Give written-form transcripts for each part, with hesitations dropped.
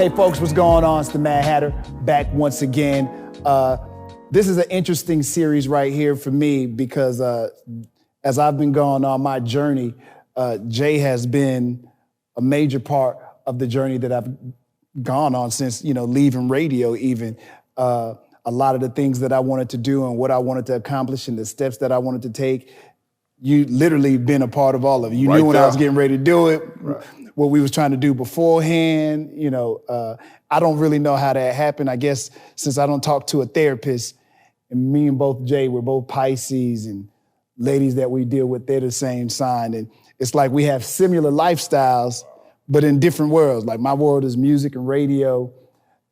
Hey folks, what's going on? It's the Mad Hatter, back once again. This is an interesting series right here for me because as I've been going on my journey, Jay has been a major part of the journey that I've gone on since, leaving radio even. A lot of the things that I wanted to do and what I wanted to accomplish and the steps that I wanted to take, you literally been a part of all of it. You knew when I was getting ready to do it, what we was trying to do beforehand. I don't really know how that happened. I guess since I don't talk to a therapist, and me and both Jay, we're both Pisces, and ladies that we deal with, they're the same sign. And it's like we have similar lifestyles, but in different worlds. Like my world is music and radio,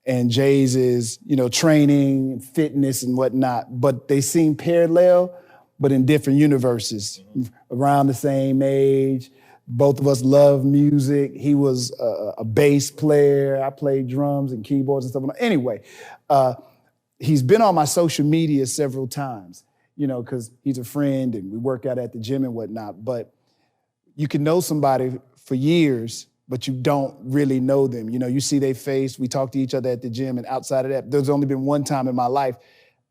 and Jay's is, training, fitness and whatnot. But they seem parallel, but in different universes, around the same age. Both of us love music. He was a bass player. I played drums and keyboards and stuff. Anyway, he's been on my social media several times, because he's a friend and we work out at the gym and whatnot. But you can know somebody for years, but you don't really know them. You see their face. We talk to each other at the gym, and outside of that, there's only been one time in my life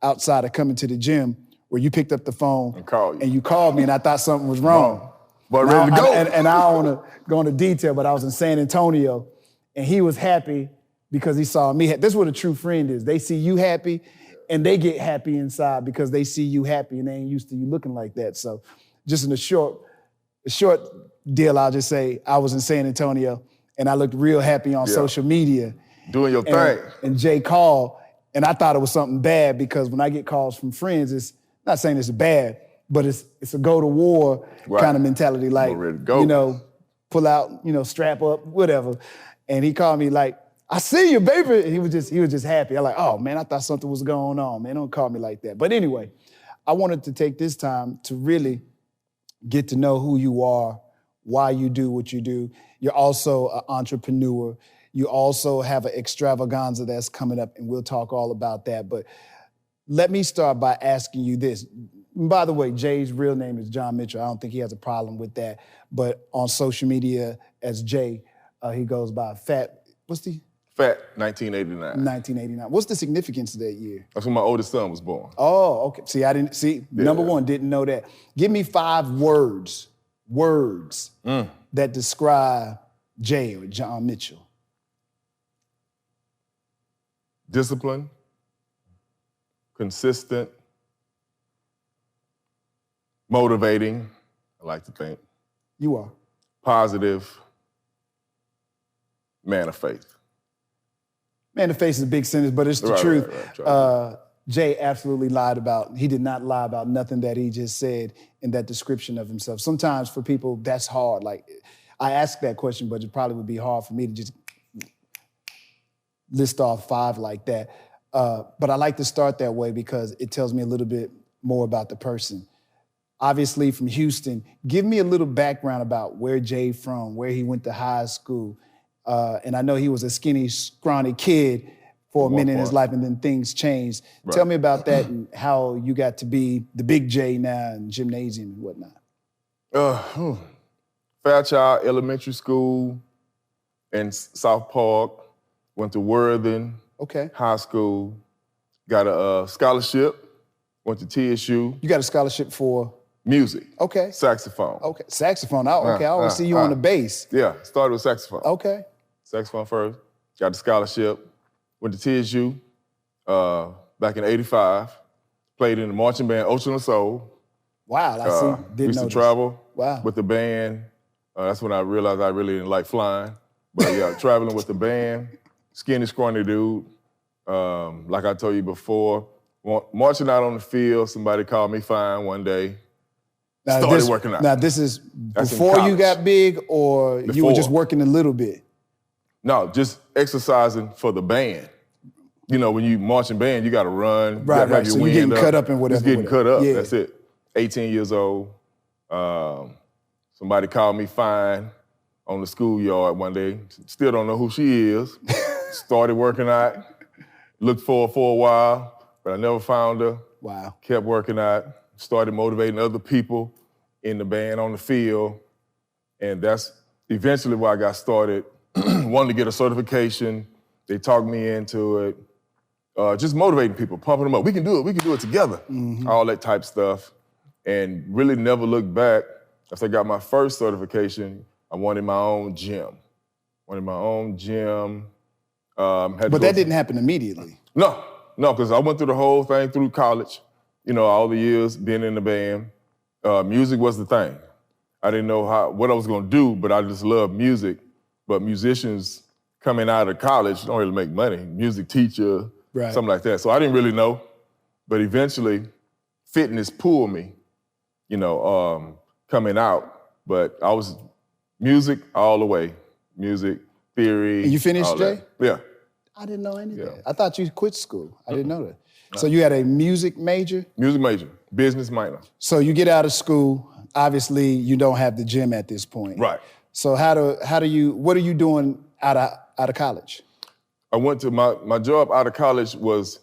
outside of coming to the gym where you picked up the phone and you called me, and I thought something was wrong. But ready to go. And I don't want to go into detail, but I was in San Antonio, and he was happy because he saw me. This is what a true friend is. They see you happy, and they get happy inside because they see you happy, and they ain't used to you looking like that. So just in a short deal, I'll just say I was in San Antonio, and I looked real happy on social media. Doing your thing. And Jay called, and I thought it was something bad because when I get calls from friends, it's not saying it's bad, but it's a go to war kind of mentality. Like, pull out, strap up, whatever. And he called me like, I see you, baby. And he was just happy. I'm like, oh man, I thought something was going on, man. Don't call me like that. But anyway, I wanted to take this time to really get to know who you are, why you do what you do. You're also an entrepreneur. You also have an extravaganza that's coming up, and we'll talk all about that. But let me start by asking you this. By the way, Jay's real name is John Mitchell. I don't think he has a problem with that. But on social media as Jay, he goes by Phat. What's the? Phat, 1989. 1989. What's the significance of that year? That's when my oldest son was born. Oh, okay. See, I didn't see. Yeah. Number one, didn't know that. Give me 5 words that describe Jay or John Mitchell. Discipline, consistent, motivating, I like to think. You are. Positive, man of faith. Man of faith is a big sentence, but it's the truth. Right. Jay absolutely he did not lie about nothing that he just said in that description of himself. Sometimes for people, that's hard. Like, I ask that question, but it probably would be hard for me to just list off 5 like that. But I like to start that way because it tells me a little bit more about the person. Obviously from Houston, give me a little background about where Jay from, where he went to high school. And I know he was a skinny, scrawny kid for a minute in his life, and then things changed. Right. Tell me about that and how you got to be the big Jay now in gymnasium and whatnot. Fairchild Elementary School in South Park, went to Worthing High School, got a scholarship, went to TSU. You got a scholarship for? Music. Okay. Saxophone. Okay. Saxophone. I always see you on the bass. Yeah. Started with saxophone. Okay. Saxophone first. Got the scholarship. Went to TSU back in '85. Played in the marching band Ocean of Soul. Wow. I see. Didn't used know to this. travel with the band. That's when I realized I really didn't like flying. But yeah, traveling with the band. Skinny, scrawny dude. Like I told you before, marching out on the field, somebody called me fine one day. Started working out. Now, this is before you got big, or you were just working a little bit? No, just exercising for the band. When you marching band, you got to run. Right. So you're getting cut up and whatever. Just getting cut up, that's it. 18 years old. Somebody called me fine on the schoolyard one day. Still don't know who she is. Started working out. Looked for her for a while, but I never found her. Wow. Kept working out. Started motivating other people in the band on the field. And that's eventually where I got started. Wanted to get a certification They talked me into it. Just motivating people, pumping them up. We can do it together. All that type stuff. And really never looked back. After I got my first certification, I wanted my own gym. But that didn't happen immediately. No, because I went through the whole thing through college. You know, all the years being in the band. Music was the thing. I didn't know what I was gonna do, but I just loved music. But musicians coming out of college don't really make money. Music teacher, something like that. So I didn't really know. But eventually, fitness pulled me, you know, coming out. But I was music all the way. Music, theory. And you finished, Jay? Yeah. I didn't know any of that. I thought you quit school. I didn't know that. So you had a music major? Music major, business minor. So you get out of school, obviously you don't have the gym at this point. Right. So what are you doing out of college? I went to my job out of college was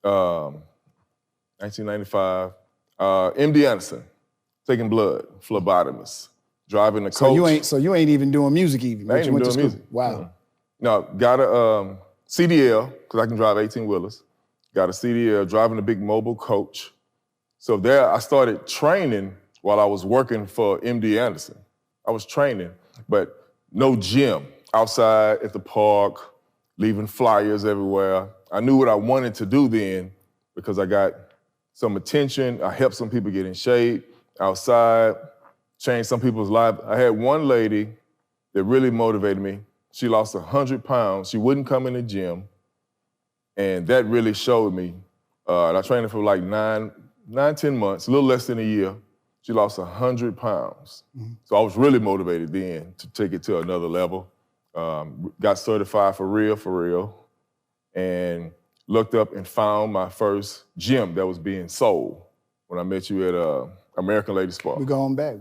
1995, MD Anderson, taking blood, phlebotomist, driving the coach. So you ain't even doing music even. I ain't even doing music. Wow. No, got a CDL, because I can drive 18-wheelers. Got a CDL, driving a big mobile coach. So there I started training while I was working for MD Anderson. I was training, but no gym. Outside at the park, leaving flyers everywhere. I knew what I wanted to do then because I got some attention. I helped some people get in shape outside, changed some people's lives. I had one lady that really motivated me. She lost 100 pounds. She wouldn't come in the gym. And that really showed me. I trained her for like 10 months, a little less than a year. She lost 100 pounds. So I was really motivated then to take it to another level. Got certified for real, and looked up and found my first gym that was being sold when I met you at American Lady Spa. We're going back.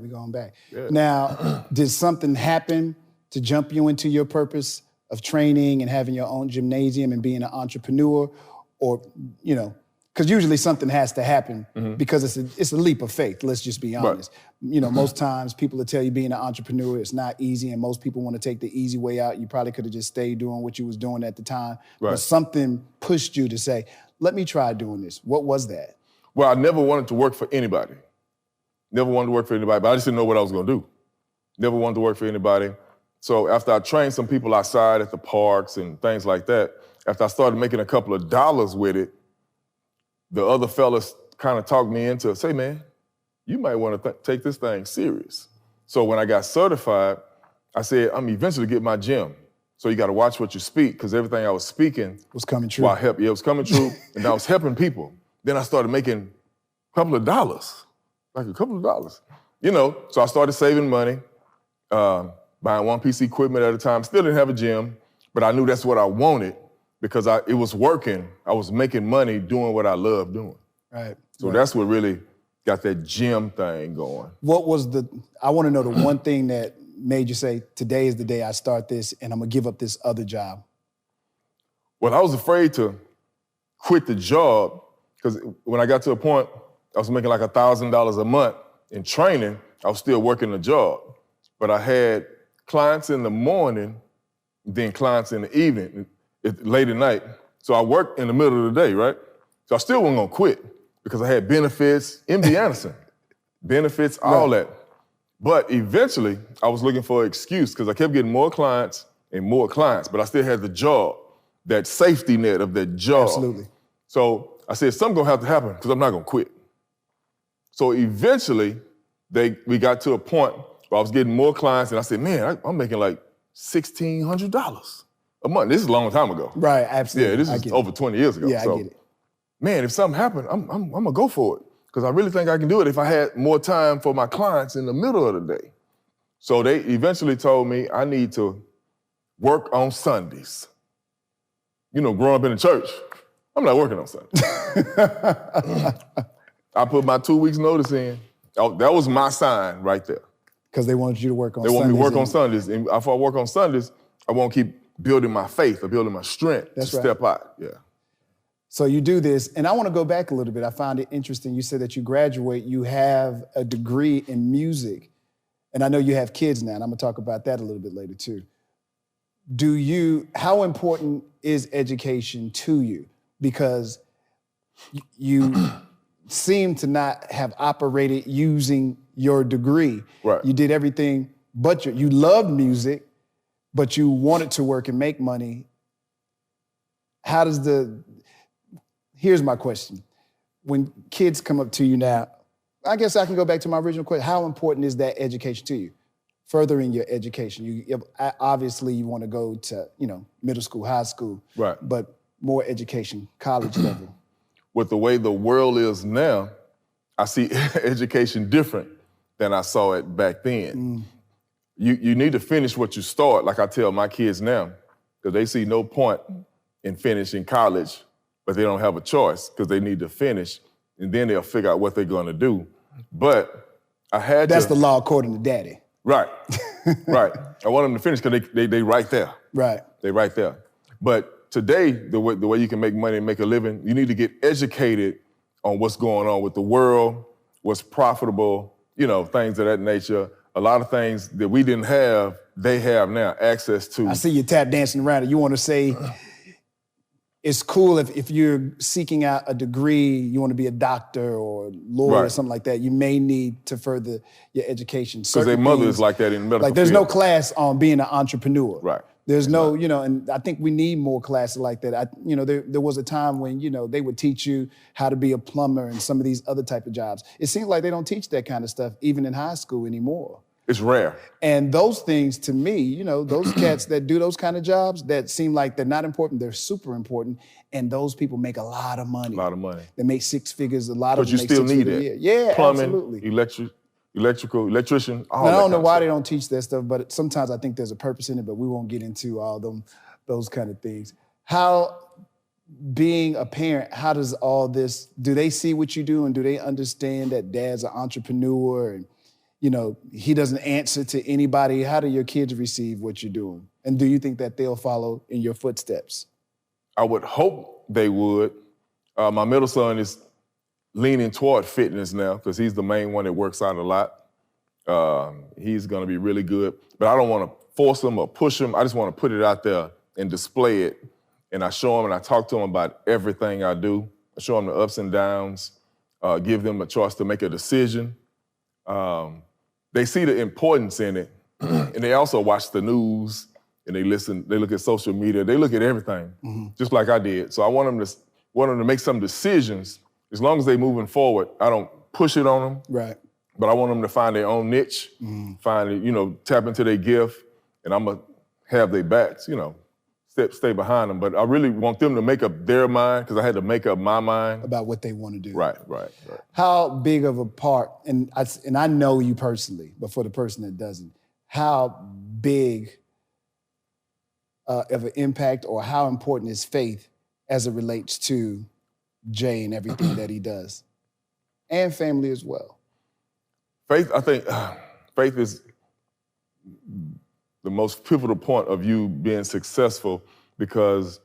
Yeah. Now, did something happen to jump you into your purpose of training and having your own gymnasium and being an entrepreneur? Or, you know, because usually something has to happen because it's a leap of faith, let's just be honest. Right. You know, most times people will tell you being an entrepreneur is not easy, and most people want to take the easy way out. You probably could have just stayed doing what you was doing at the time. Right. But something pushed you to say, let me try doing this. What was that? Well, I never wanted to work for anybody. Never wanted to work for anybody, but I just didn't know what I was gonna do. Never wanted to work for anybody. So after I trained some people outside at the parks and things like that, after I started making a couple of dollars with it, the other fellas kind of talked me into, say, man, you might want to take this thing serious. So when I got certified, I said, I'm eventually get my gym. So you got to watch what you speak, because everything I was speaking was coming true. It was coming true, and I was helping people. Then I started making a couple of dollars. You know, so I started saving money, buying one piece of equipment at a time. Still didn't have a gym, but I knew that's what I wanted because it was working. I was making money doing what I loved doing. Right. So that's what really got that gym thing going. I want to know the one thing that made you say, today is the day I start this and I'm gonna give up this other job? Well, I was afraid to quit the job because when I got to a point, I was making like $1,000 a month in training. I was still working the job, but I had clients in the morning, then clients in the evening, late at night. So I worked in the middle of the day, right? So I still wasn't gonna quit because I had benefits, MD Anderson, benefits, all that. But eventually, I was looking for an excuse because I kept getting more clients and more clients, but I still had the job, that safety net of that job. Absolutely. So I said, something's gonna have to happen because I'm not gonna quit. So eventually, we got to a point where I was getting more clients, and I said, man, I'm making like $1,600 a month. This is a long time ago. Right, absolutely. Yeah, this is over 20 years ago. Yeah, so, I get it. Man, if something happened, I'm gonna go for it because I really think I can do it if I had more time for my clients in the middle of the day. So they eventually told me I need to work on Sundays. You know, growing up in the church, I'm not working on Sundays. I put my 2 weeks notice in. That was my sign right there. Because they wanted you to work on Sundays. They want me to work on Sundays. And if I work on Sundays, I won't keep building my faith or building my strength to step out. Yeah. So you do this, and I want to go back a little bit. I found it interesting. You said that you graduate, you have a degree in music. And I know you have kids now, and I'm going to talk about that a little bit later too. how important is education to you? Because you seem to not have operated using your degree. Right. You did everything but you loved music, but you wanted to work and make money. Here's my question. When kids come up to you now, I guess I can go back to my original question. How important is that education to you? Furthering your education. Obviously you want to go to, middle school, high school. Right. But more education, college level. With the way the world is now, I see education different than I saw it back then. You need to finish what you start, like I tell my kids now, because they see no point in finishing college, but they don't have a choice because they need to finish, and then they'll figure out what they're going to do. But I had That's the law according to daddy. Right, right. I want them to finish because they right there. Right. They right there. But today, the way you can make money and make a living, you need to get educated on what's going on with the world, what's profitable, things of that nature. A lot of things that we didn't have, they have now access to. I see you tap dancing around it. You want to say it's cool if you're seeking out a degree, you want to be a doctor or lawyer or something like that, you may need to further your education. Because their mother is like that in the medical Like there's field. no class on being an entrepreneur. Right. There's no, and I think we need more classes like that. There was a time when, they would teach you how to be a plumber and some of these other type of jobs. It seems like they don't teach that kind of stuff even in high school anymore. It's rare. And those things to me, those cats that do those kind of jobs that seem like they're not important, they're super important. And those people make a lot of money. A lot of money. They make six figures, a lot of But them you make still 6 need figures a it. year. Yeah, Plumbing, absolutely. electrician, all Now, that I don't know kind of why stuff. they don't teach that stuff, but sometimes I think there's a purpose in it, but we won't get into all those kind of things. How, being a parent, how does all this, do they see what you do and do they understand that dad's an entrepreneur and, he doesn't answer to anybody? How do your kids receive what you're doing? And do you think that they'll follow in your footsteps? I would hope they would. My middle son is leaning toward fitness now because he's the main one that works out a lot. He's going to be really good. But I don't want to force him or push him. I just want to put it out there and display it. And I show him and I talk to him about everything I do. I show him the ups and downs, give them a choice to make a decision. They see the importance in it. And they also watch the news and they look at social media, they look at everything, just like I did. So I want them to make some decisions. As long as they're moving forward, I don't push it on them. Right. But I want them to find their own niche, tap into their gift, and I'm gonna have their backs, stay behind them. But I really want them to make up their mind because I had to make up my mind. About what they want to do. Right. How big of a part, and I know you personally, but for the person that doesn't, how big of an impact or how important is faith as it relates to Jay and everything that he does? And family as well. Faith, I think, faith is the most pivotal point of you being successful because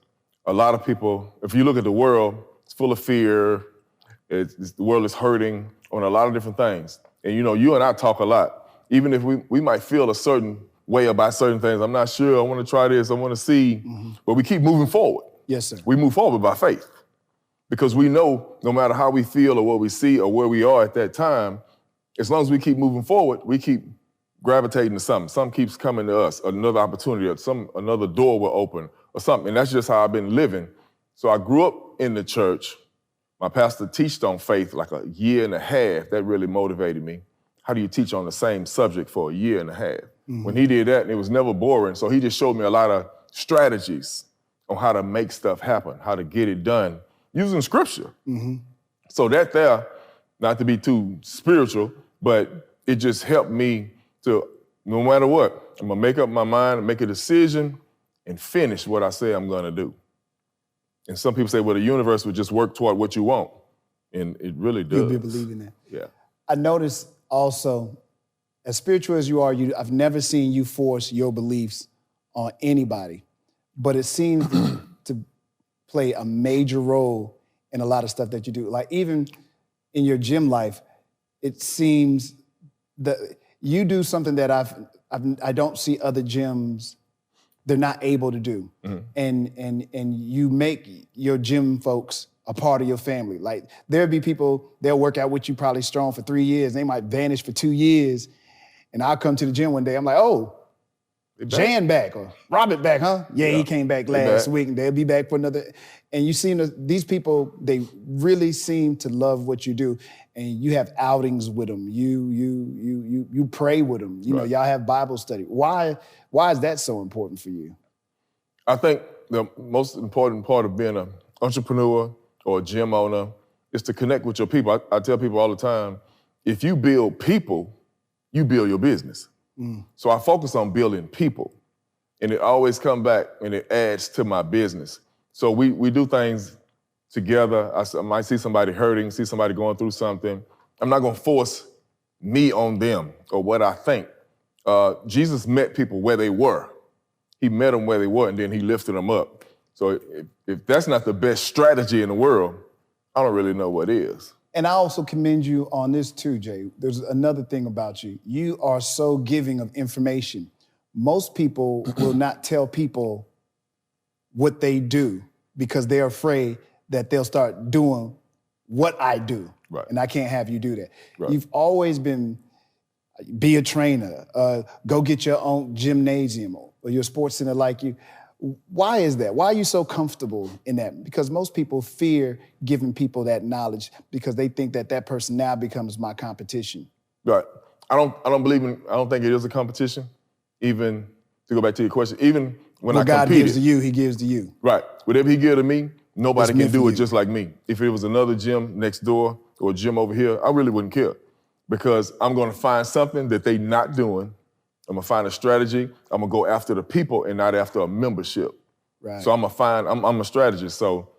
a lot of people, if you look at the world, it's full of fear, the world is hurting on a lot of different things. And you and I talk a lot. Even if we might feel a certain way about certain things, I'm not sure, I want to try this, I want to see, but we keep moving forward. Yes, sir. We move forward by faith because we know no matter how we feel or what we see or where we are at that time, as long as we keep moving forward, we keep gravitating to something. Something keeps coming to us, another opportunity, or another door will open or something. And that's just how I've been living. So I grew up in the church. My pastor taught on faith like a year and a half. That really motivated me. How do you teach on the same subject for a year and a half? When he did that, and it was never boring. So he just showed me a lot of strategies on how to make stuff happen, how to get it done using scripture. So that there, not to be too spiritual, but it just helped me to, no matter what, I'm gonna make up my mind, make a decision, and finish what I say I'm gonna do. And some people say, well, the universe would just work toward what you want. And it really does. You'll be believing that. Yeah. I noticed also, as spiritual as you are, I've never seen you force your beliefs on anybody, but it seems to play a major role in a lot of stuff that you do. Like even in your gym life, it seems that you do something that I don't see other gyms they're not able to do. And you make your gym folks a part of your family. Like there'll be people, they'll work out with you probably strong for 3 years. They might vanish for 2 years. And I'll come to the gym one day, I'm like, oh, Jan back or Robert back, huh? Yeah, he came back last week and they'll be back for another. And you seem to, these people, they really seem to love what you do. And you have outings with them. You pray with them. You know, y'all have Bible study. Why is that so important for you? I think the most important part of being an entrepreneur or a gym owner is to connect with your people. I tell people all the time, if you build people, you build your business. So I focus on building people, and it always comes back and it adds to my business. So we do things together. I might see somebody hurting, see somebody going through something. I'm not gonna force me on them or what I think. Jesus met people where they were. He met them where they were, and then he lifted them up. So if that's not the best strategy in the world, I don't really know what is. And I also commend you on this too, Jay. There's another thing about you. You are so giving of information. Most people will not tell people what they do because they're afraid that they'll start doing what I do. Right. And I can't have you do that. Right. You've always been, be a trainer, go get your own gymnasium or your sports center like you. Why is that? Why are you so comfortable in that? Because most people fear giving people that knowledge because they think that that person now becomes my competition. Right. I don't think it is a competition. Even to go back to your question, even when I competed. God gives to you, he gives to you. Right. Whatever he gives to me, nobody can do it just like me. If it was another gym next door or a gym over here, I really wouldn't care because I'm going to find something that they're not doing. I'm gonna find a strategy. I'm gonna go after the people and not after a membership. Right. So I'm a strategist. So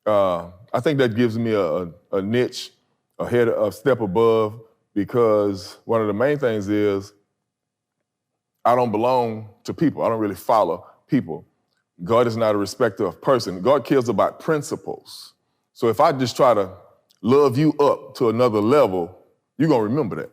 I think that gives me a niche, a step above, because one of the main things is I don't belong to people. I don't really follow people. God is not a respecter of person. God cares about principles. So if I just try to love you up to another level, you're gonna remember that.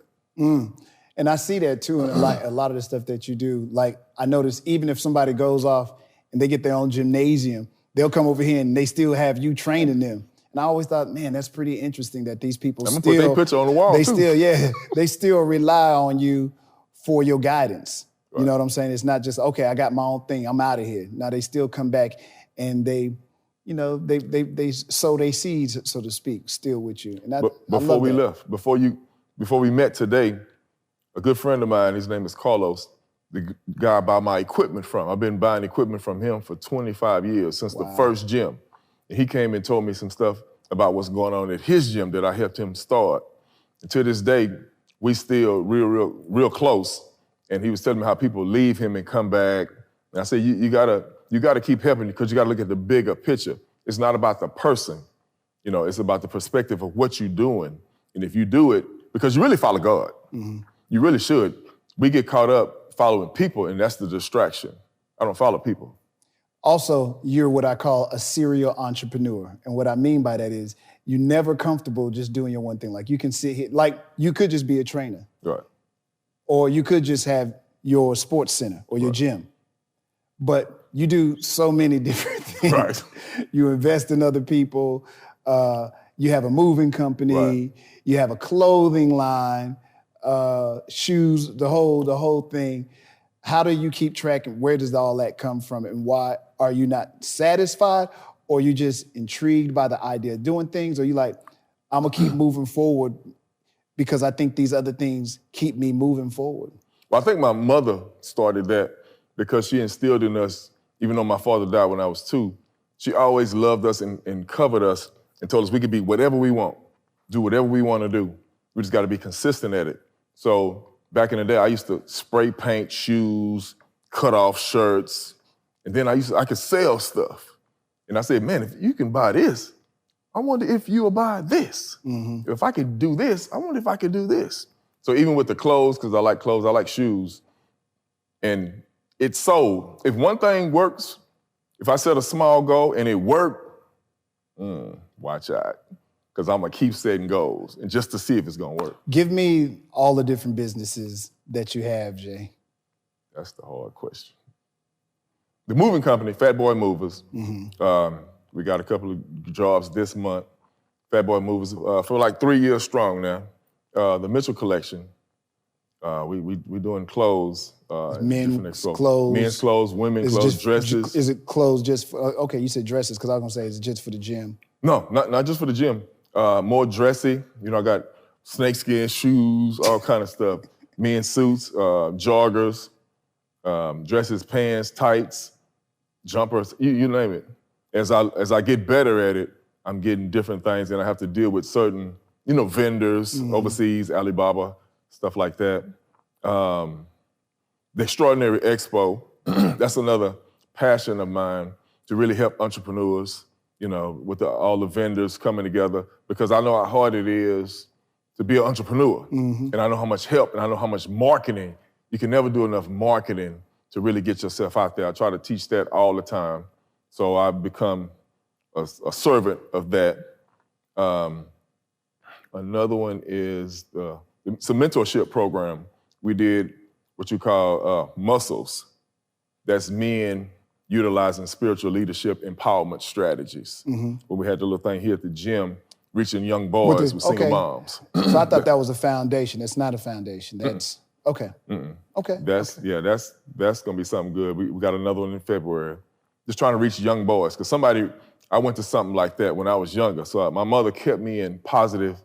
And I see that too in a lot of the stuff that you do. Like I notice even if somebody goes off and they get their own gymnasium, they'll come over here and they still have you training them. And I always thought, man, that's pretty interesting that these people I'm gonna put their picture on the wall too. They still rely on you for your guidance. Right. You know what I'm saying? It's not just, okay, I got my own thing, I'm out of here. Now they still come back and they sow their seeds, so to speak, still with you. And before we met today, a good friend of mine, his name is Carlos, the guy I buy my equipment from. I've been buying equipment from him for 25 years, since the first gym. And he came and told me some stuff about what's going on at his gym that I helped him start. And to this day, we still real close. And he was telling me how people leave him and come back. And I said, you gotta keep helping because you gotta look at the bigger picture. It's not about the person, it's about the perspective of what you're doing. And if you do it, because you really follow God. Mm-hmm. You really should. We get caught up following people, and that's the distraction. I don't follow people. Also, you're what I call a serial entrepreneur. And what I mean by that is you're never comfortable just doing your one thing. Like you can sit here, like you could just be a trainer. Right. Or you could just have your sports center or your gym. But you do so many different things. Right. You invest in other people. You have a moving company. Right. You have a clothing line. Shoes, the whole thing. How do you keep track and where does all that come from and why are you not satisfied or you just intrigued by the idea of doing things or you like, I'm gonna keep moving forward because I think these other things keep me moving forward? Well, I think my mother started that because she instilled in us, even though my father died when I was 2, she always loved us and covered us and told us we could be whatever we want, do whatever we want to do. We just gotta be consistent at it. So back in the day, I used to spray paint shoes, cut off shirts, and then I could sell stuff. And I said, man, if you can buy this, I wonder if you'll buy this. Mm-hmm. If I could do this, I wonder if I could do this. So even with the clothes, because I like clothes, I like shoes, and it's sold. If one thing works, if I set a small goal and it worked, watch out. Because I'm gonna keep setting goals and just to see if it's gonna work. Give me all the different businesses that you have, Jay. That's the hard question. the moving company, Fat Boy Movers. We got a couple of jobs this month. Fat Boy Movers for like 3 years strong now. The Mitchell Collection. We doing clothes. Men's clothes. Men's clothes, women's clothes, dresses. Is it clothes just for, okay, you said dresses, because I was gonna say, is it just for the gym? No, not just for the gym. More dressy. You know, I got snakeskin shoes, all kind of stuff. Men's suits, joggers, dresses, pants, tights, jumpers, you name it. As I get better at it, I'm getting different things, and I have to deal with certain, vendors overseas, Alibaba, stuff like that. The ExtraOrdinary Expo, that's another passion of mine, to really help entrepreneurs, with all the vendors coming together, because I know how hard it is to be an entrepreneur. And I know how much help, and I know how much marketing. You can never do enough marketing to really get yourself out there. I try to teach that all the time. So I've become a servant of that. Another one is it's a mentorship program. We did what you call muscles. That's men utilizing spiritual leadership empowerment strategies. Where we had the little thing here at the gym, reaching young boys with single moms. So I thought that was a foundation. It's not a foundation. That's okay. Okay. That's gonna be something good. We got another one in February. Just trying to reach young boys, because I went to something like that when I was younger. So my mother kept me in positive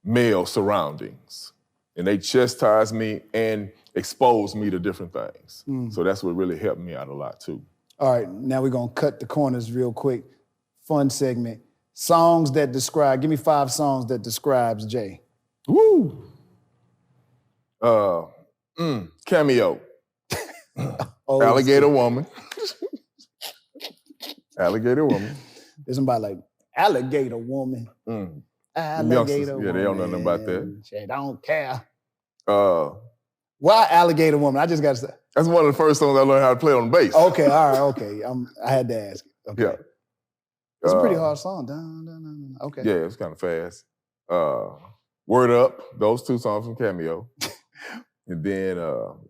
male surroundings, and they chastised me and exposed me to different things. So that's what really helped me out a lot too. All right, now we're gonna cut the corners real quick. Fun segment. Songs that describe, give me 5 songs that describes Jay. Woo! Cameo. Alligator Woman. Alligator Woman. There's somebody like, Alligator Woman. Alligator Woman. Yeah, they don't know nothing about that. They don't care. Why Alligator Woman? I just got to say. That's one of the first songs I learned how to play on the bass. Okay, all right, okay. I had to ask. Okay. Yeah. It's a pretty hard song. Dun, dun, dun, dun. Okay. Yeah, it's kind of fast. Word Up, those 2 songs from Cameo. And then...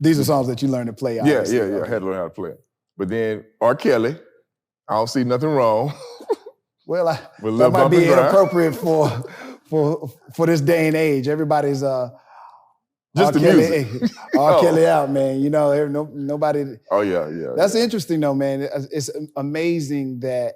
these are songs that you learned to play, obviously. Yeah. Okay. I had to learn how to play it. But then R. Kelly, I don't see nothing wrong. Well, that might be inappropriate for this day and age. Everybody's just the music. R. Kelly out, man. Nobody. Oh yeah. That's interesting though, man. It's amazing that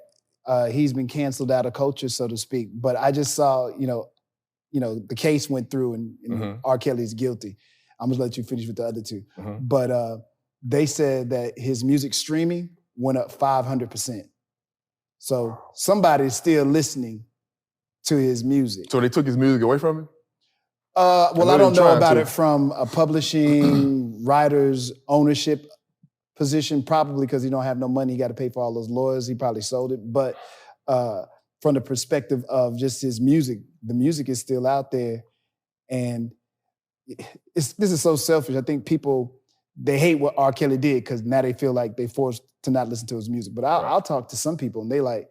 he's been canceled out of culture, so to speak. But I just saw, the case went through, and R. Kelly's guilty. I'm gonna let you finish with the other 2. But they said that his music streaming went up 500%. So somebody's still listening to his music. So they took his music away from him? Well, I don't know about it from a publishing writer's ownership position, probably because he don't have no money. He got to pay for all those lawyers. He probably sold it. But from the perspective of just his music, the music is still out there. And this is so selfish. I think people, they hate what R. Kelly did because now they feel like they forced to not listen to his music. But I'll talk to some people and they like,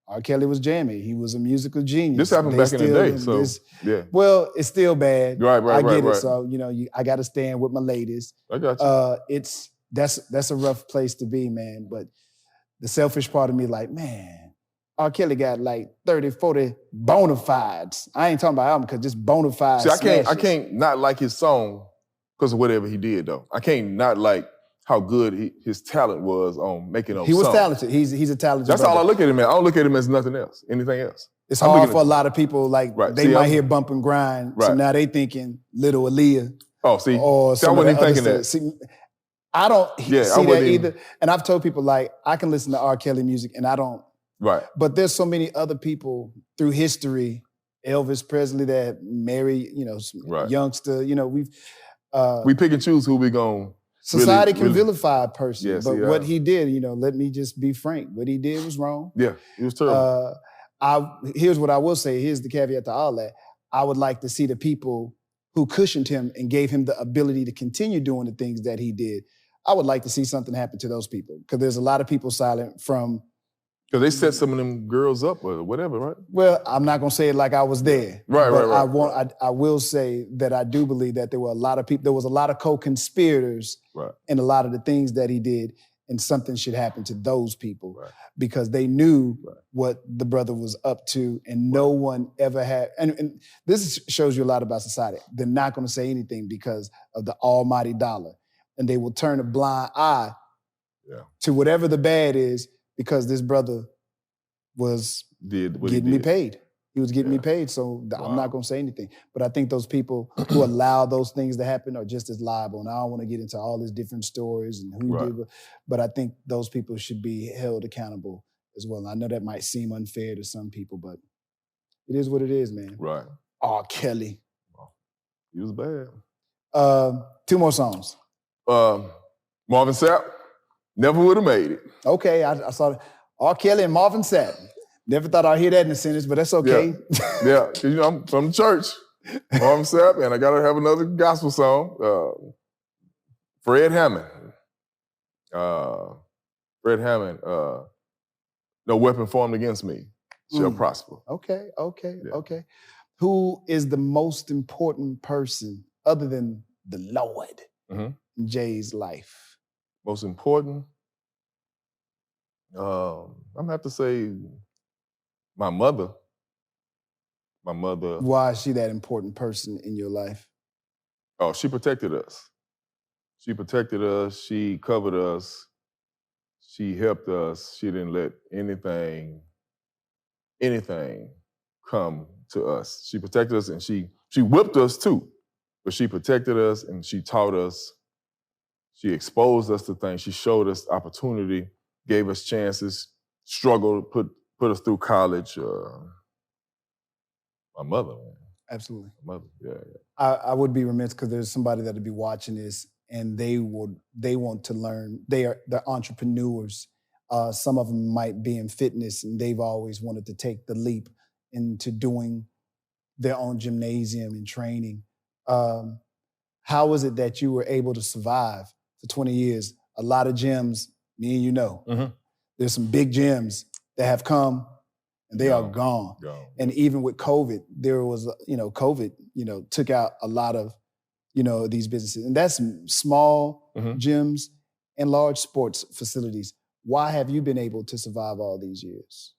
R. Kelly was jammy. He was a musical genius. This happened back in the day, so yeah. Well, it's still bad. Right. I get it. So I got to stand with my ladies. I got you. That's a rough place to be, man. But the selfish part of me, like, man, R. Kelly got like 30, 40 bona fides. I ain't talking about album because just bona fides. See, I can't not like his song because of whatever he did though. I can't not like how good his talent was on making those songs. He was talented. He's a talented That's brother. all I look at him as. I don't look at him as nothing else, anything else. It's hard for a lot of people, like, they might hear bump and grind, so now they thinking Little Aaliyah. Oh, see, or I wasn't even thinking that. See, I don't see that either. And I've told people, like, I can listen to R. Kelly music and I don't. Right. But there's so many other people through history, Elvis Presley that married, youngster, we pick and choose who we going. Society can vilify a person, Yeah, but what he did, let me just be frank. What he did was wrong. Yeah, it was terrible. Here's what I will say. Here's the caveat to all that. I would like to see the people who cushioned him and gave him the ability to continue doing the things that he did. I would like to see something happen to those people because there's a lot of people silent from. Because they set some of them girls up or whatever, right? Well, I'm not gonna say it like I was there. Right. I will say that I do believe that there were a lot of people. There was a lot of co-conspirators in a lot of the things that he did, and something should happen to those people Right. because they knew Right. what the brother was up to, and no one ever had. And this shows you a lot about society. They're not going to say anything because of the almighty dollar, and they will turn a blind eye to whatever the bad is because this brother was getting me paid. He was getting me paid, so I'm not going to say anything. But I think those people who allow those things to happen are just as liable. And I don't want to get into all these different stories and who did what, but I think those people should be held accountable as well. I know that might seem unfair to some people, but it is what it is, man. Right. R. Kelly. He was bad. 2 more songs. Marvin Sapp, Never Would Have Made It. Okay, I saw that. R. Kelly and Marvin Sapp. Never thought I'd hear that in a sentence, but that's okay. Yeah, because I'm from the church. Marvin Sapp, and I got to have another gospel song. Fred Hammond. No weapon formed against me shall prosper. Okay. Who is the most important person other than the Lord in Jay's life? Most important? I'm gonna have to say my mother. My mother. Why is she that important person in your life? Oh, she protected us. She protected us. She covered us. She helped us. She didn't let anything come to us. She protected us, and she whipped us too. But she protected us, and she taught us. She exposed us to things. She showed us opportunity, gave us chances, struggled, put us through college. My mother, man. Absolutely. My mother, yeah. I would be remiss because there's somebody that would be watching this and they want to learn. They're entrepreneurs. Some of them might be in fitness and they've always wanted to take the leap into doing their own gymnasium and training. How is it that you were able to survive for 20 years? A lot of gyms, me and you know, there's some big gyms that have come and they are gone. And even with COVID, there was, COVID, took out a lot of, these businesses. And that's small gyms and large sports facilities. Why have you been able to survive all these years?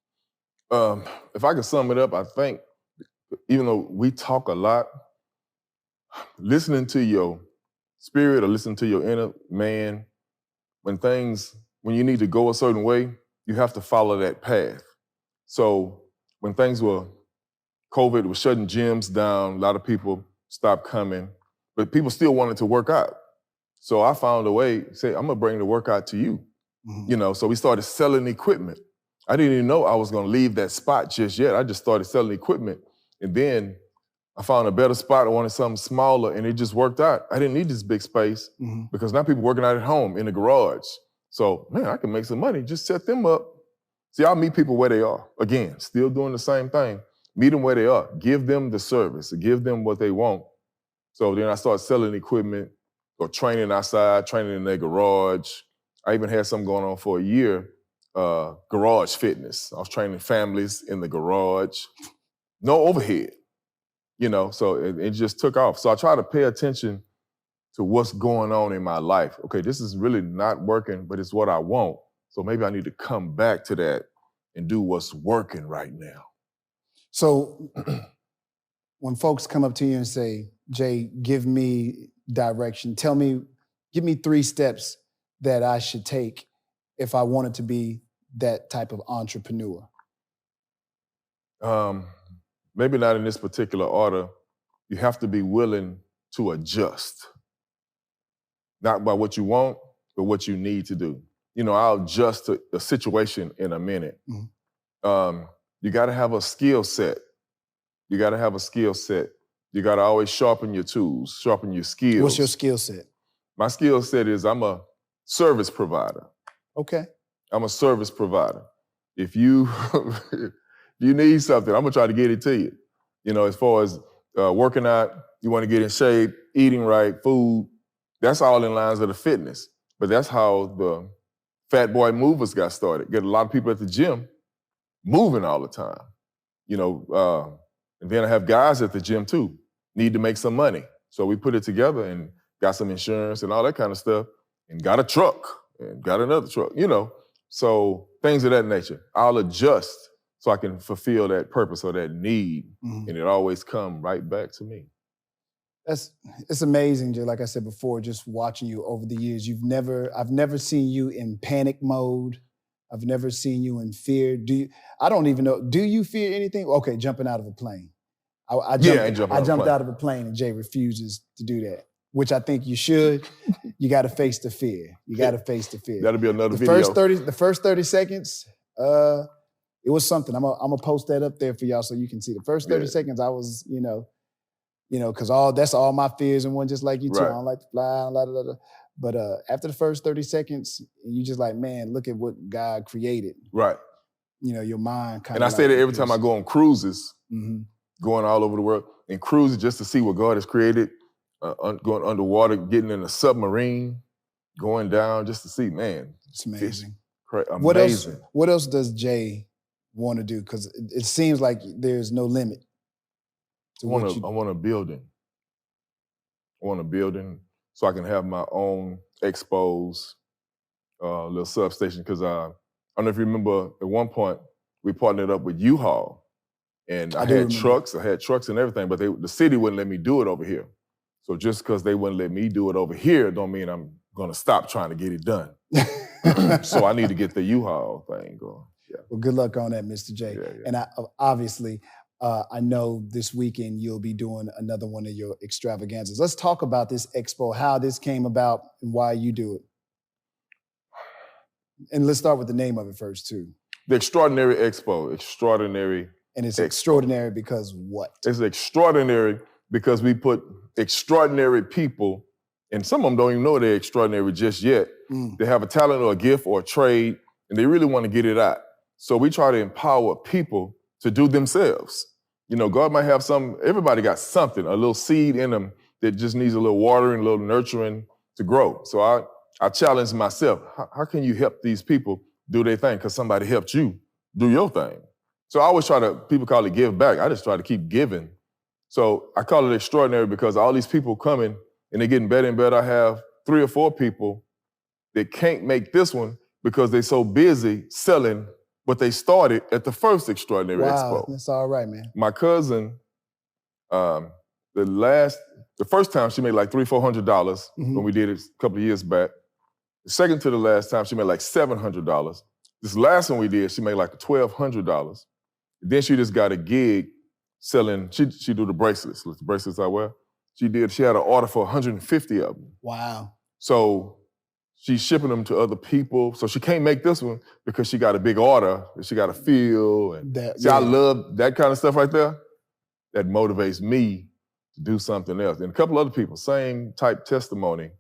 If I could sum it up, I think, even though we talk a lot, listening to your spirit or listening to your inner man, when you need to go a certain way, you have to follow that path. So when things were, COVID was shutting gyms down, a lot of people stopped coming, but people still wanted to work out. So I found a way, say, I'm gonna bring the workout to you. So we started selling equipment. I didn't even know I was gonna leave that spot just yet. I just started selling equipment. And then I found a better spot. I wanted something smaller and it just worked out. I didn't need this big space because now people working out at home in the garage. So, man, I can make some money. Just set them up. See, I'll meet people where they are. Again, still doing the same thing. Meet them where they are. Give them the service. Give them what they want. So then I started selling equipment or training outside, training in their garage. I even had something going on for a year, garage fitness. I was training families in the garage. No overhead, so it just took off. So I try to pay attention to what's going on in my life. Okay, this is really not working, but it's what I want. So maybe I need to come back to that and do what's working right now. So when folks come up to you and say, Jay, give me direction, give me 3 steps that I should take if I wanted to be that type of entrepreneur. Maybe not in this particular order. You have to be willing to adjust. Not by what you want, but what you need to do. I'll adjust to the situation in a minute. You got to have a skill set. You got to always sharpen your tools, sharpen your skills. What's your skill set? My skill set is I'm a service provider. Okay. I'm a service provider. If you you need something, I'm gonna try to get it to you. As far as working out, you want to get in shape, eating right, food, that's all in lines of the fitness. But that's how the Fat Boy movers got started. Get a lot of people at the gym moving all the time. And then I have guys at the gym too, need to make some money. So we put it together and got some insurance and all that kind of stuff and got a truck. and got another truck, So things of that nature. I'll adjust so I can fulfill that purpose or that need, and it always come right back to me. It's amazing, Jay. Like I said before, just watching you over the years, I've never seen you in panic mode. I've never seen you in fear. I don't even know, do you fear anything? Okay, jumping out of a plane. I jumped out of a plane and Jay refuses to do that, which I think you should. You got to face the fear. That'll be another video. The first 30 seconds, it was something. I'm gonna post that up there for y'all so you can see. The first 30 seconds, I was, because that's all my fears in one, just like you too. Right. I don't like to fly, But after the first 30 seconds, you just like, man, look at what God created. Right. Your mind kind of. And I say that every time I go on cruises, going all over the world, and cruising just to see what God has created, going underwater, getting in a submarine, going down just to see, man. It's amazing. Amazing. What else does Jay want to do? Because it seems like there's no limit. I want a building. I want a building so I can have my own expos, little substation. Because I don't know if you remember, at one point we partnered up with U-Haul, and I had trucks and everything, but the city wouldn't let me do it over here. So just because they wouldn't let me do it over here, don't mean I'm gonna stop trying to get it done. So I need to get the U-Haul thing going. Yeah. Well, good luck on that, Mr. J. Yeah. And obviously, I know this weekend you'll be doing another one of your extravaganzas. Let's talk about this expo, how this came about and why you do it. And let's start with the name of it first, too. The Extraordinary Expo, Extraordinary. And it's extraordinary because what? It's extraordinary because we put extraordinary people, and some of them don't even know they're extraordinary just yet. They have a talent or a gift or a trade, and they really want to get it out. So we try to empower people to do themselves. God might have everybody got something, a little seed in them that just needs a little watering, a little nurturing to grow. So I challenge myself, how can you help these people do their thing? Because somebody helped you do your thing. So I always people call it give back. I just try to keep giving. So I call it extraordinary because all these people coming and they're getting better and better. I have 3 or 4 people that can't make this one because they're so busy selling what they started at the first Extraordinary Expo. That's all right, man. My cousin, the first time she made like $300-400 when we did it a couple of years back. The second to the last time she made like $700. This last one we did, she made like $1,200. Then she just got a gig selling. She do the bracelets I wear. She had an order for 150 of them. Wow. So she's shipping them to other people. So she can't make this one because she got a big order that she got to fill. And I love that kind of stuff right there. That motivates me to do something else. And a couple other people, same type testimony.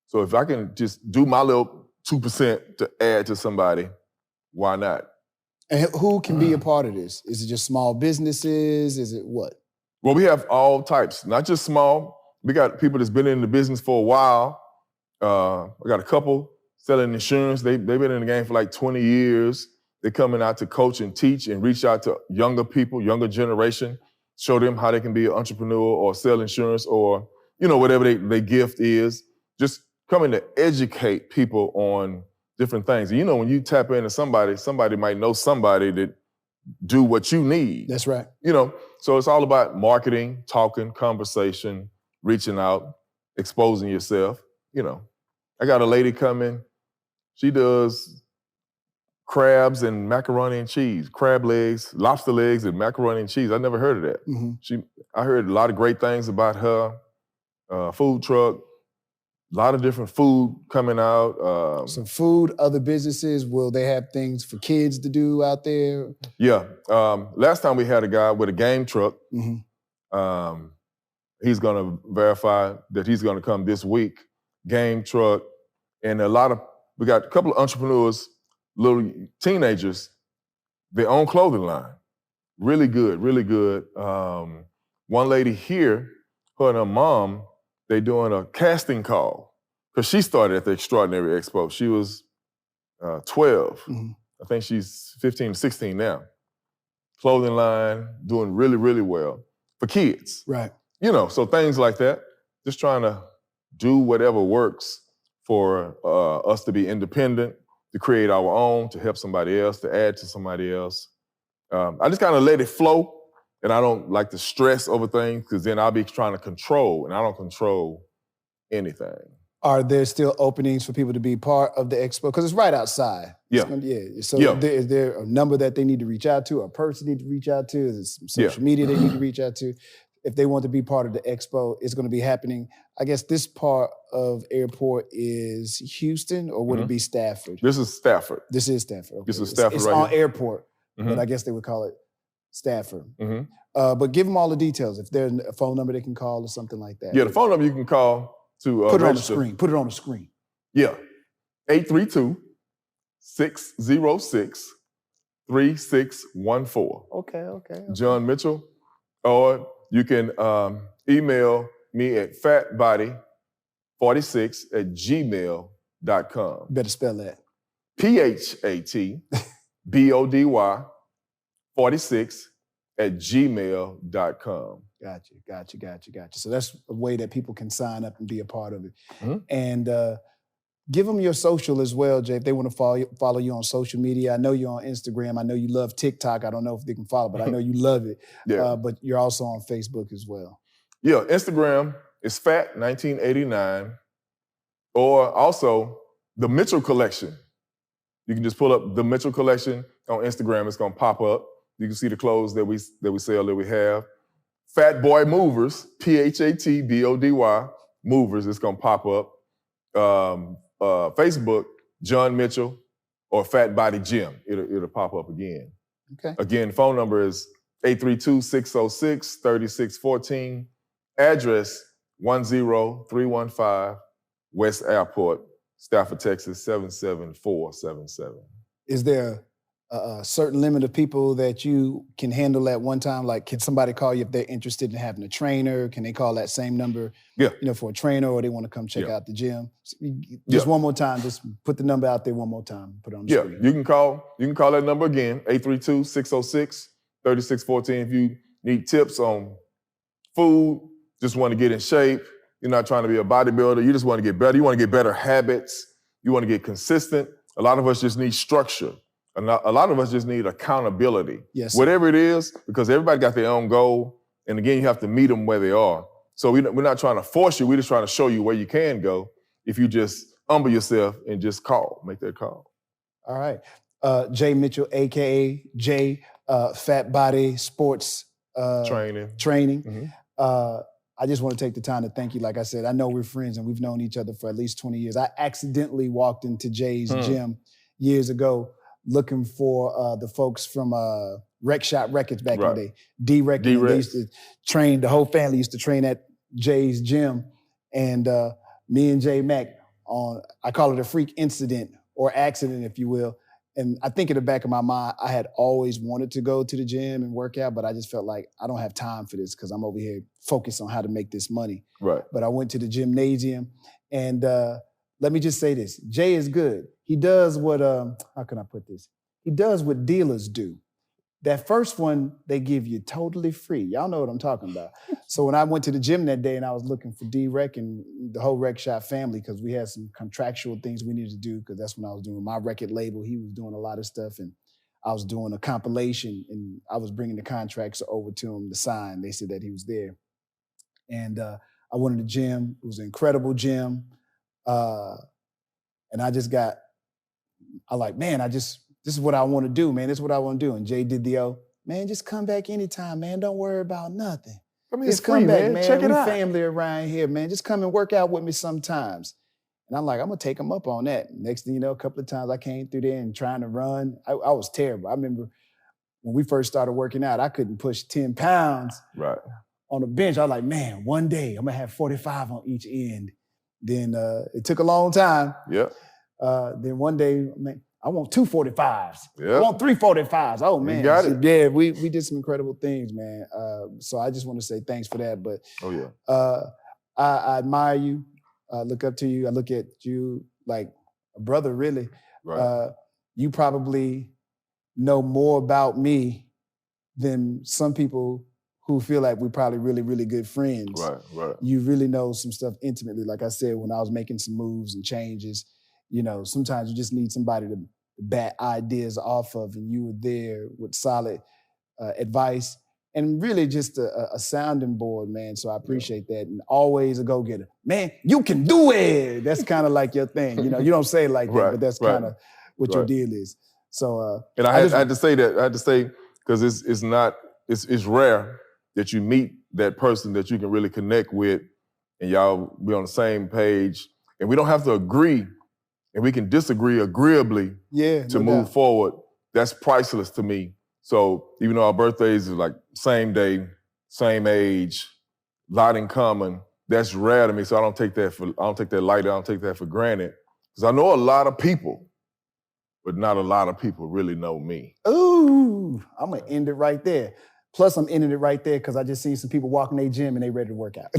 So if I can just do my little 2% to add to somebody, why not? And who can be a part of this? Is it just small businesses? Is it what? Well, we have all types, not just small. We got people that's been in the business for a while. I got a couple selling insurance. They've been in the game for like 20 years. They're coming out to coach and teach and reach out to younger people, younger generation, show them how they can be an entrepreneur or sell insurance or, whatever their gift is. Just coming to educate people on different things. And when you tap into somebody might know somebody that do what you need. That's right. So it's all about marketing, talking, conversation, reaching out, exposing yourself. I got a lady coming. She does crabs and macaroni and cheese, crab legs, lobster legs and macaroni and cheese. I never heard of that. I heard a lot of great things about her, food truck, a lot of different food coming out. Some food, other businesses, will they have things for kids to do out there? Yeah. Last time we had a guy with a game truck. He's going to verify that he's going to come this week. Game truck. And we got a couple of entrepreneurs, little teenagers, their own clothing line. Really good, really good. One lady here, her and her mom, they doing a casting call because she started at the Extraordinary Expo. She was 12. I think she's 15, 16 now. Clothing line, doing really, really well for kids. Right. So things like that. Just trying to do whatever works for us to be independent, to create our own, to help somebody else, to add to somebody else. I just kind of let it flow, and I don't like to stress over things because then I'll be trying to control, and I don't control anything. Are there still openings for people to be part of the expo? Because it's right outside. Yeah. So Yeah. is there a number that they need to reach out to, or a person need to reach out to? Is there some social media they need to reach out to? If they want to be part of the expo, it's going to be happening. I guess this part of airport is Houston, or would it be Stafford? This is Stafford. This is Stafford. Okay. This is Stafford it's right on here. airport, but I guess they would call it Stafford. Mm-hmm. But give them all the details. If there's a phone number they can call or something like that. Yeah, the phone number you can call to put it register. on the screen. Put it on the screen. Yeah, 832-606-3614. Okay. John Mitchell. Or you can email me at phatbody46@gmail.com. Better spell that. PHATBODY 46@gmail.com. Gotcha. So that's a way that people can sign up and be a part of it. Mm-hmm. And give them your social as well, Jay, if they want to follow you on social media. I know you're on Instagram. I know you love TikTok. I don't know if they can follow, but I know you love it. Yeah. But you're also on Facebook as well. Yeah, Instagram is Phat1989, or also the Mitchell Collection. You can just pull up the Mitchell Collection on Instagram. It's gonna pop up. You can see the clothes that we sell, that we have. Phat Boy Movers, PHATBODY Movers. It's gonna pop up. Facebook, John Mitchell, or Phat Body Gym. It'll pop up again. Okay. Again, the phone number is 832-606-3614. Address 10315 West Airport, Stafford, Texas 77477. Is there a certain limit of people that you can handle at one time? Like, can somebody call you if they're interested in having a trainer? Can they call that same number, for a trainer, or they want to come check out the gym? Just one more time, just put the number out there one more time. Put it on the screen. You can call that number again, 832-606-3614. If you need tips on food, just want to get in shape, you're not trying to be a bodybuilder, you just want to get better, you want to get better habits, you want to get consistent. A lot of us just need structure. A lot of us just need accountability. Yes. Whatever it is, because everybody got their own goal. And again, you have to meet them where they are. So we're not trying to force you. We're just trying to show you where you can go if you just humble yourself and just make that call. All right. Jay Mitchell, AKA Jay, Phat Body Sports Training. Mm-hmm. I just want to take the time to thank you. Like I said, I know we're friends and we've known each other for at least 20 years. I accidentally walked into Jay's gym years ago looking for the folks from Rec Shop Records back in the day. D-Rec. They used to train, the whole family used to train at Jay's gym. And me and Jay Mack I call it a freak incident or accident, if you will. And I think in the back of my mind, I had always wanted to go to the gym and work out, but I just felt like I don't have time for this because I'm over here focused on how to make this money. Right. But I went to the gymnasium, and let me just say this. Jay is good. He does what, how can I put this? He does what dealers do. That first one, they give you totally free. Y'all know what I'm talking about. So when I went to the gym that day and I was looking for D-Rec and the whole Rec Shop family, because we had some contractual things we needed to do, because that's when I was doing my record label. He was doing a lot of stuff, and I was doing a compilation, and I was bringing the contracts over to him to sign. They said that he was there. And I went to the gym. It was an incredible gym. And this is what I want to do, man. This is what I want to do. And Jay did man, just come back anytime, man. Don't worry about nothing. Just come back, man. Check it out. We family around here, man. Just come and work out with me sometimes. And I'm like, I'm going to take him up on that. Next thing you know, a couple of times I came through there and trying to run. I was terrible. I remember when we first started working out, I couldn't push 10 pounds on the bench. I was like, man, one day I'm going to have 45 on each end. Then it took a long time. Yeah. Then one day, man, I want 2 45s. Yeah. I want 3 45s. Oh, man. You got it. Yeah, we did some incredible things, man. So I just want to say thanks for that. But I admire you. I look up to you. I look at you like a brother, really. Right. You probably know more about me than some people who feel like we're probably really, really good friends. Right. You really know some stuff intimately. Like I said, when I was making some moves and changes, sometimes you just need somebody to bat ideas off of, and you were there with solid advice and really just a sounding board, man. So I appreciate that. And always a go-getter. Man, you can do it. That's kind of like your thing. You don't say it like that, but that's kind of what your deal is. So, and I had to say that. I had to say, because it's rare that you meet that person that you can really connect with and y'all be on the same page. And we don't have to agree, and we can disagree agreeably to move forward. That's priceless to me. So even though our birthdays are like same day, same age, lot in common, that's rare to me. So I don't take that lightly. I don't take that for granted. Because I know a lot of people, but not a lot of people really know me. Ooh, I'm gonna end it right there. Plus, I'm ending it right there because I just seen some people walking their gym and they ready to work out.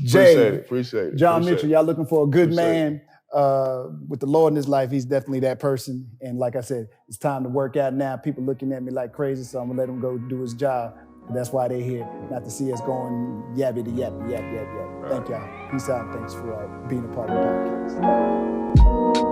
Jay, appreciate it. John Mitchell, y'all looking for a good man with the Lord in his life. He's definitely that person. And like I said, it's time to work out now. People looking at me like crazy, so I'm gonna let him go do his job. But that's why they're here, not to see us going yabbity yap. Thank y'all. Peace out. Thanks for being a part of the podcast.